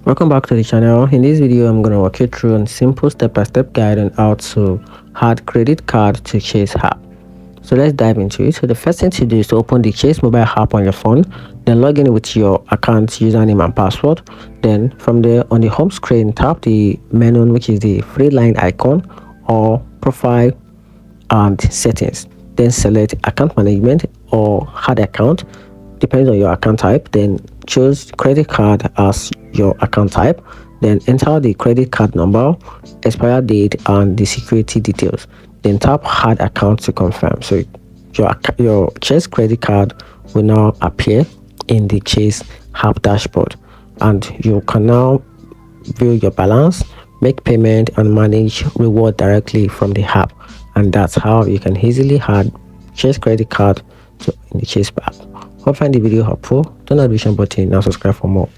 Welcome back to the channel. In this video, I'm going to walk you through a simple step-by-step guide on how to add credit card to Chase app. So let's dive into it. So the first thing to do is to open the Chase mobile app on your phone, then log in with your account username and password. Then from there, on the home screen, tap the menu, which is the free line icon, or profile and settings. Then select account management or hard account, depends on your account type. Then choose credit card as your account type. Then enter the credit card number, expire date, and the security details. Then tap hard account to confirm. So your Chase credit card will now appear in the Chase app dashboard, and you can now view your balance, make payment, and manage reward directly from the app. And that's how you can easily add Chase credit card to in the Chase app. Hope you find the video helpful. Turn on the notification button and subscribe for more.